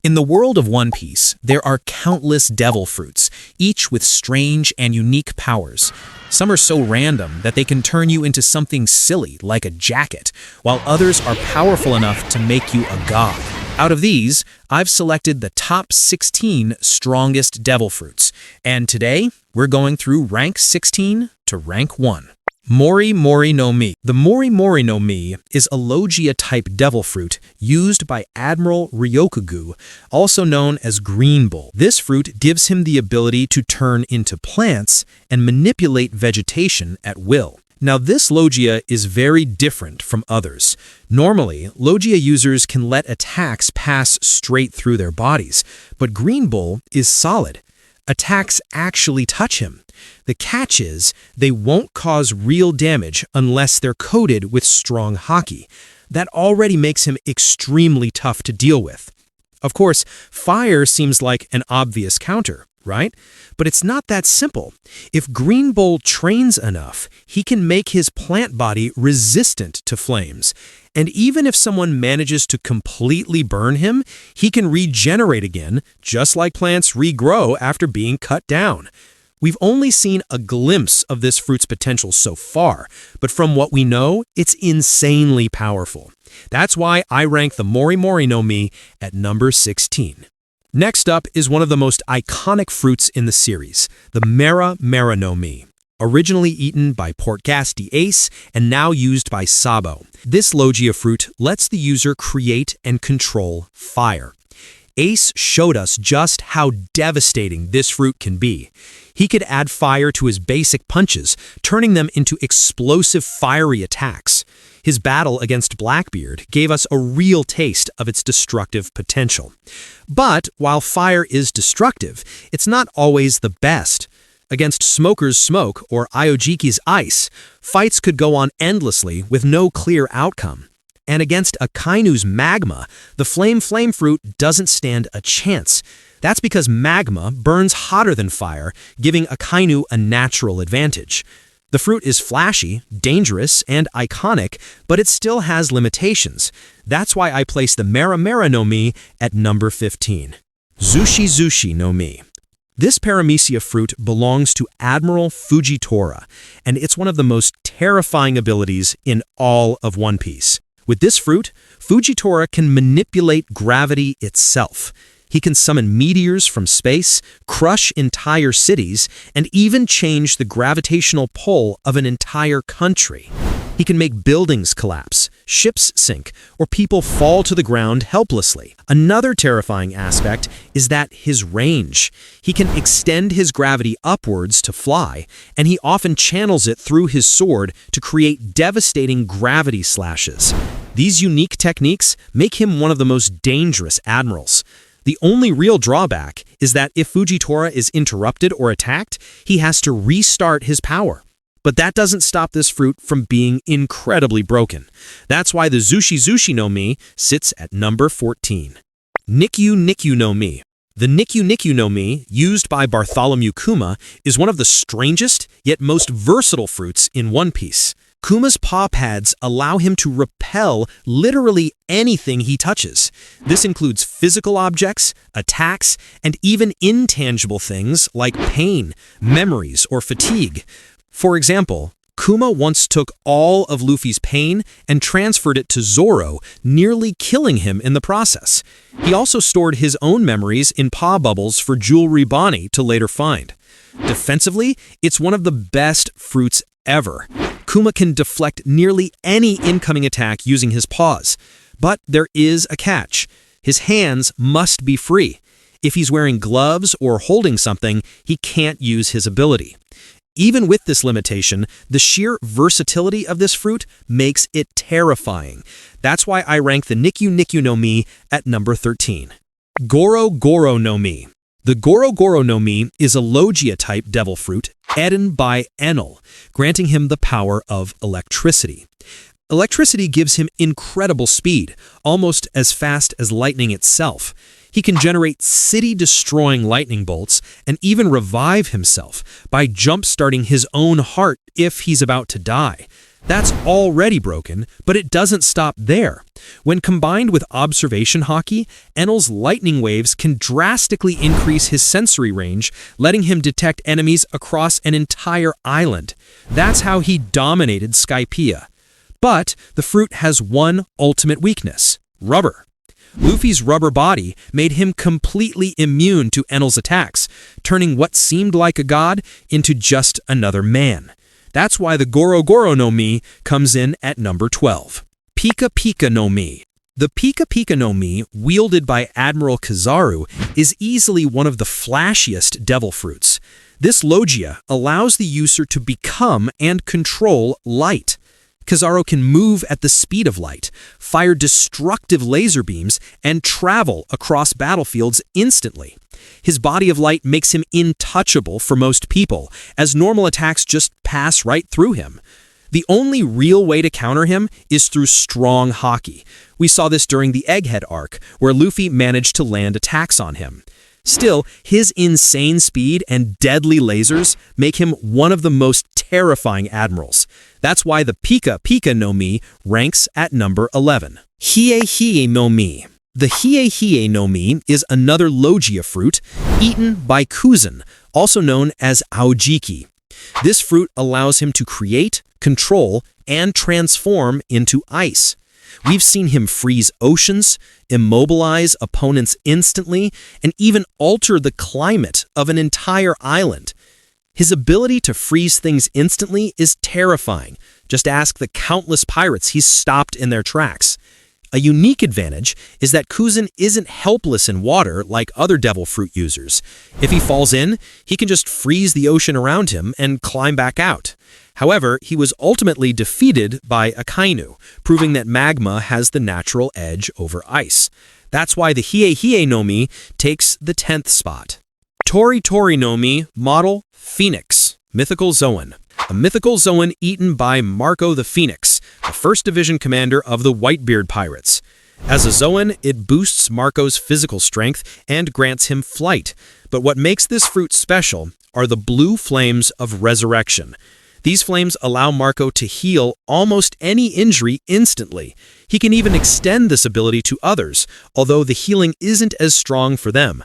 In the world of One Piece, there are countless devil fruits, each with strange and unique powers. Some are so random that they can turn you into something silly, like a jacket, while others are powerful enough to make you a god. Out of these, I've selected the top 16 strongest devil fruits, and today, we're going through rank 16 to rank 1. Mori Mori no Mi. The Mori Mori no Mi is a Logia-type devil fruit used by Admiral Ryokugu, also known as Green Bull. This fruit gives him the ability to turn into plants and manipulate vegetation at will. Now, this Logia is very different from others. Normally, Logia users can let attacks pass straight through their bodies, but Green Bull is solid. Attacks actually touch him. The catch is, they won't cause real damage unless they're coated with strong Haki. That already makes him extremely tough to deal with. Of course, fire seems like an obvious counter, right? But it's not that simple. If Green Bull trains enough, he can make his plant body resistant to flames. And even if someone manages to completely burn him, he can regenerate again, just like plants regrow after being cut down. We've only seen a glimpse of this fruit's potential so far, but from what we know, it's insanely powerful. That's why I rank the Mori Mori no Mi at number 16. Next up is one of the most iconic fruits in the series, the Mera Mera no Mi. Originally eaten by Portgas Ace and now used by Sabo. This Logia fruit lets the user create and control fire. Ace showed us just how devastating this fruit can be. He could add fire to his basic punches, turning them into explosive fiery attacks. His battle against Blackbeard gave us a real taste of its destructive potential. But while fire is destructive, it's not always the best. Against Smoker's Smoke or Iojiki's Ice, fights could go on endlessly with no clear outcome. And against Akainu's Magma, the Flame fruit doesn't stand a chance. That's because magma burns hotter than fire, giving Akainu a natural advantage. The fruit is flashy, dangerous, and iconic, but it still has limitations. That's why I place the Mera Mera no Mi at number 15. Zushi no Mi. This paramecia fruit belongs to Admiral Fujitora, and it's one of the most terrifying abilities in all of One Piece. With this fruit, Fujitora can manipulate gravity itself. He can summon meteors from space, crush entire cities, and even change the gravitational pull of an entire country. He can make buildings collapse, ships sink, or people fall to the ground helplessly. Another terrifying aspect is that his range. He can extend his gravity upwards to fly, and he often channels it through his sword to create devastating gravity slashes. These unique techniques make him one of the most dangerous admirals. The only real drawback is that if Fujitora is interrupted or attacked, he has to restart his power. But that doesn't stop this fruit from being incredibly broken. That's why the Zushi no Mi sits at number 14. Nikyu no Mi. The Nikyu no Mi, used by Bartholomew Kuma, is one of the strangest yet most versatile fruits in One Piece. Kuma's paw pads allow him to repel literally anything he touches. This includes physical objects, attacks, and even intangible things like pain, memories, or fatigue. For example, Kuma once took all of Luffy's pain and transferred it to Zoro, nearly killing him in the process. He also stored his own memories in paw bubbles for Jewelry Bonnie to later find. Defensively, it's one of the best fruits ever. Kuma can deflect nearly any incoming attack using his paws. But there is a catch. His hands must be free. If he's wearing gloves or holding something, he can't use his ability. Even with this limitation, the sheer versatility of this fruit makes it terrifying. That's why I rank the Nikyu no Mi at number 13. Goro no Mi. The Goro no Mi is a Logia-type devil fruit, eaten by Enel, granting him the power of electricity. Electricity gives him incredible speed, almost as fast as lightning itself. He can generate city-destroying lightning bolts and even revive himself by jump-starting his own heart if he's about to die. That's already broken, but it doesn't stop there. When combined with observation haki, Enel's lightning waves can drastically increase his sensory range, letting him detect enemies across an entire island. That's how he dominated Skypiea. But the fruit has one ultimate weakness: rubber. Luffy's rubber body made him completely immune to Enel's attacks, turning what seemed like a god into just another man. That's why the Goro Goro no Mi comes in at number 12. Pika Pika no Mi. The Pika Pika no Mi, wielded by Admiral Kizaru, is easily one of the flashiest devil fruits. This logia allows the user to become and control light. Kizaru can move at the speed of light, fire destructive laser beams, and travel across battlefields instantly. His body of light makes him untouchable for most people, as normal attacks just pass right through him. The only real way to counter him is through strong haki. We saw this during the Egghead arc, where Luffy managed to land attacks on him. Still, his insane speed and deadly lasers make him one of the most terrifying admirals. That's why the Pika Pika no Mi ranks at number 11. Hie Hie no Mi. The Hie Hie no Mi is another logia fruit eaten by Kuzan, also known as Aojiki. This fruit allows him to create, control, and transform into ice. We've seen him freeze oceans, immobilize opponents instantly, and even alter the climate of an entire island. His ability to freeze things instantly is terrifying. Just ask the countless pirates he's stopped in their tracks. A unique advantage is that Kuzan isn't helpless in water like other devil fruit users. If he falls in, he can just freeze the ocean around him and climb back out. However, he was ultimately defeated by Akainu, proving that magma has the natural edge over ice. That's why the Hie Hie no Mi takes the 10th spot. Tori Tori no Mi, model Phoenix, mythical Zoan. A mythical Zoan eaten by Marco the Phoenix, the first division commander of the Whitebeard Pirates. As a Zoan, it boosts Marco's physical strength and grants him flight. But what makes this fruit special are the blue flames of resurrection. These flames allow Marco to heal almost any injury instantly. He can even extend this ability to others, although the healing isn't as strong for them.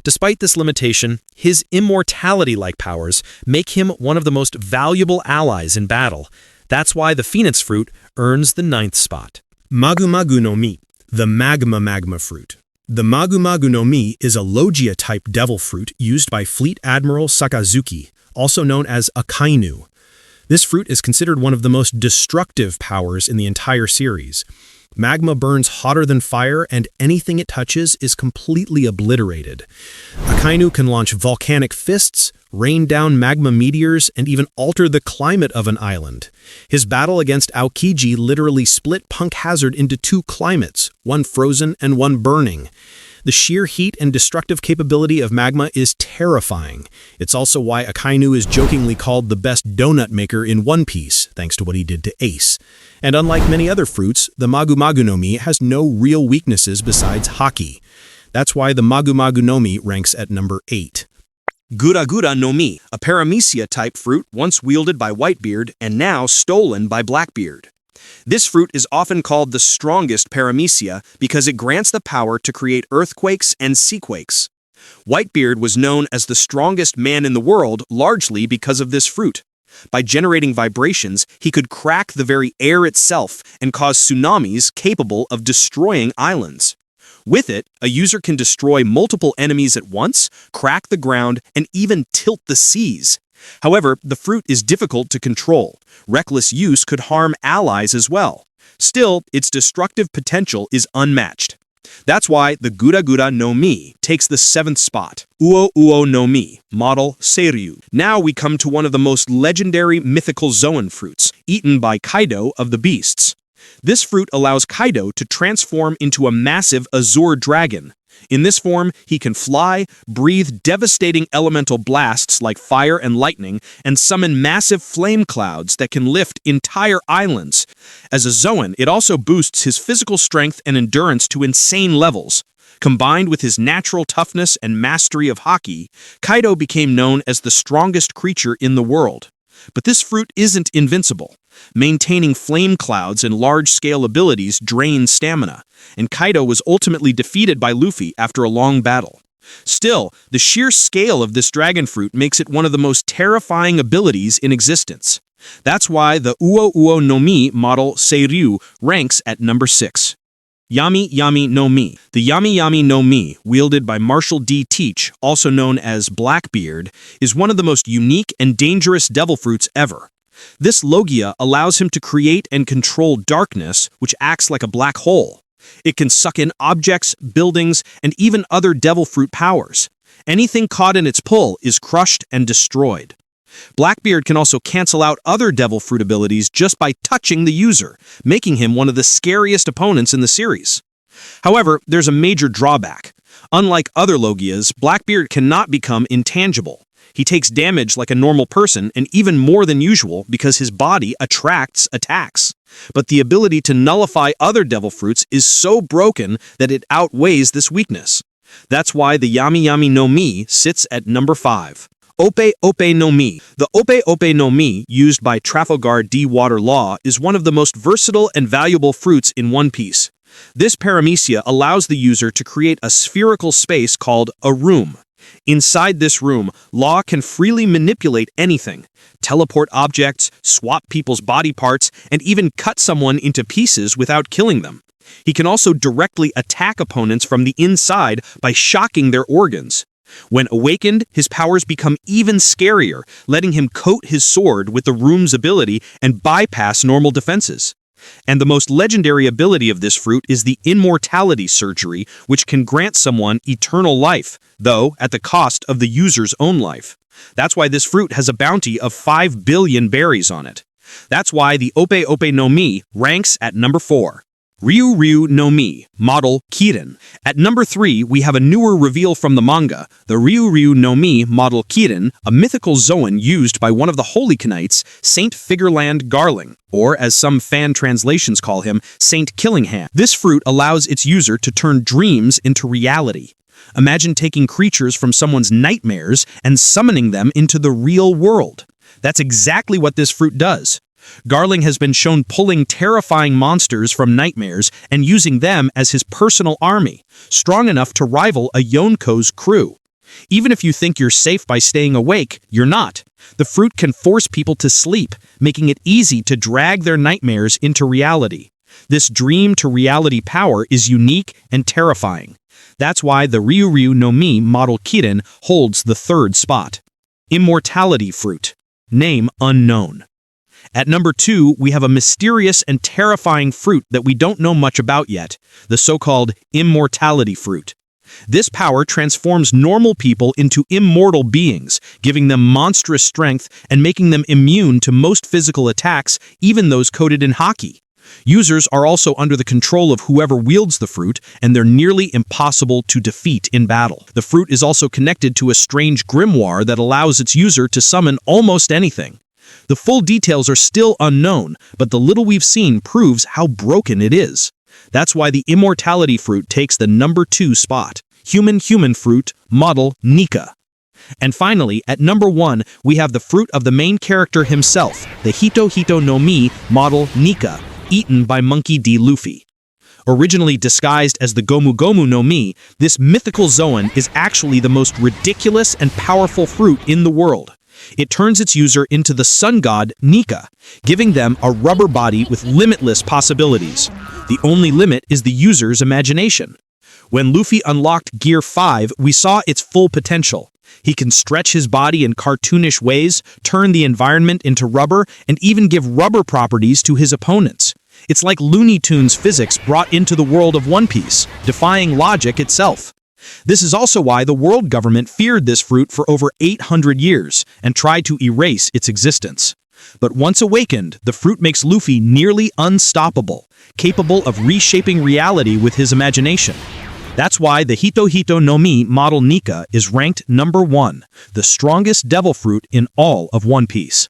Despite this limitation, his immortality-like powers make him one of the most valuable allies in battle. That's why the Phoenix fruit earns the 9th spot. Magu Magu no Mi, the magma fruit. The Magu Magu no Mi is a logia-type devil fruit used by Fleet Admiral Sakazuki, also known as Akainu. This fruit is considered one of the most destructive powers in the entire series. Magma burns hotter than fire, and anything it touches is completely obliterated. Akainu can launch volcanic fists, rain down magma meteors, and even alter the climate of an island. His battle against Aokiji literally split Punk Hazard into 2 climates, one frozen and one burning. The sheer heat and destructive capability of magma is terrifying. It's also why Akainu is jokingly called the best donut maker in One Piece, thanks to what he did to Ace. And unlike many other fruits, the Magu Magu no Mi has no real weaknesses besides haki. That's why the Magu Magu no Mi ranks at number 8. Gura Gura no Mi, a paramecia-type fruit once wielded by Whitebeard and now stolen by Blackbeard. This fruit is often called the strongest paramecia because it grants the power to create earthquakes and seaquakes. Whitebeard was known as the strongest man in the world largely because of this fruit. By generating vibrations, he could crack the very air itself and cause tsunamis capable of destroying islands. With it, a user can destroy multiple enemies at once, crack the ground, and even tilt the seas. However, the fruit is difficult to control. Reckless use could harm allies as well. Still, its destructive potential is unmatched. That's why the Gura Gura no Mi takes the 7th spot. Uo Uo no Mi, model Seiryu. Now we come to one of the most legendary mythical Zoan fruits, eaten by Kaido of the Beasts. This fruit allows Kaido to transform into a massive azure dragon. In this form, he can fly, breathe devastating elemental blasts like fire and lightning, and summon massive flame clouds that can lift entire islands. As a Zoan, it also boosts his physical strength and endurance to insane levels. Combined with his natural toughness and mastery of haki, Kaido became known as the strongest creature in the world. But this fruit isn't invincible. Maintaining flame clouds and large-scale abilities drains stamina, and Kaido was ultimately defeated by Luffy after a long battle. Still, the sheer scale of this dragon fruit makes it one of the most terrifying abilities in existence. That's why the Uo Uo no Mi model Seiryu ranks at number 6. Yami Yami no Mi. The Yami Yami no Mi, wielded by Marshal D. Teach, also known as Blackbeard, is one of the most unique and dangerous devil fruits ever. This Logia allows him to create and control darkness, which acts like a black hole. It can suck in objects, buildings, and even other devil fruit powers. Anything caught in its pull is crushed and destroyed. Blackbeard can also cancel out other devil fruit abilities just by touching the user, making him one of the scariest opponents in the series. However, there's a major drawback. Unlike other Logias, Blackbeard cannot become intangible. He takes damage like a normal person and even more than usual because his body attracts attacks. But the ability to nullify other devil fruits is so broken that it outweighs this weakness. That's why the Yami Yami no Mi sits at number 5. Ope Ope no Mi. The Ope Ope no Mi, used by Trafalgar D. Water Law, is one of the most versatile and valuable fruits in One Piece. This paramecia allows the user to create a spherical space called a room. Inside this room, Law can freely manipulate anything, teleport objects, swap people's body parts, and even cut someone into pieces without killing them. He can also directly attack opponents from the inside by shocking their organs. When awakened, his powers become even scarier, letting him coat his sword with the room's ability and bypass normal defenses. And the most legendary ability of this fruit is the Immortality surgery, which can grant someone eternal life, though at the cost of the user's own life. That's why this fruit has a bounty of 5 billion berries on it. That's why the Ope Ope no Mi ranks at number 4. Ryu Ryu no Mi, model Kirin. At number 3, we have a newer reveal from the manga, the Ryu Ryu no Mi, model Kirin, a mythical Zoan used by one of the Holy Knights, Saint Figureland Garling, or as some fan translations call him, Saint Killingham. This fruit allows its user to turn dreams into reality. Imagine taking creatures from someone's nightmares and summoning them into the real world. That's exactly what this fruit does. Garling has been shown pulling terrifying monsters from nightmares and using them as his personal army, strong enough to rival a Yonko's crew. Even if you think you're safe by staying awake, you're not. The fruit can force people to sleep, making it easy to drag their nightmares into reality. This dream-to-reality power is unique and terrifying. That's why the Ryu Ryu no Mi model Kirin holds the 3rd spot. Immortality fruit. Name unknown. At number 2, we have a mysterious and terrifying fruit that we don't know much about yet, the so-called Immortality fruit. This power transforms normal people into immortal beings, giving them monstrous strength and making them immune to most physical attacks, even those coded in Haki. Users are also under the control of whoever wields the fruit, and they're nearly impossible to defeat in battle. The fruit is also connected to a strange grimoire that allows its user to summon almost anything. The full details are still unknown, but the little we've seen proves how broken it is. That's why the Immortality fruit takes the number 2 spot. Human fruit, model Nika. And finally, at number 1, we have the fruit of the main character himself, the Hito no Mi, model Nika, eaten by Monkey D. Luffy. Originally disguised as the Gomu Gomu no Mi, this mythical Zoan is actually the most ridiculous and powerful fruit in the world. It turns its user into the sun god Nika, giving them a rubber body with limitless possibilities. The only limit is the user's imagination. When Luffy unlocked Gear 5, we saw its full potential. He can stretch his body in cartoonish ways, turn the environment into rubber, and even give rubber properties to his opponents. It's like Looney Tunes physics brought into the world of One Piece, defying logic itself. This is also why the world government feared this fruit for over 800 years and tried to erase its existence. But once awakened, the fruit makes Luffy nearly unstoppable, capable of reshaping reality with his imagination. That's why the Hito no Mi model Nika is ranked number 1, the strongest devil fruit in all of One Piece.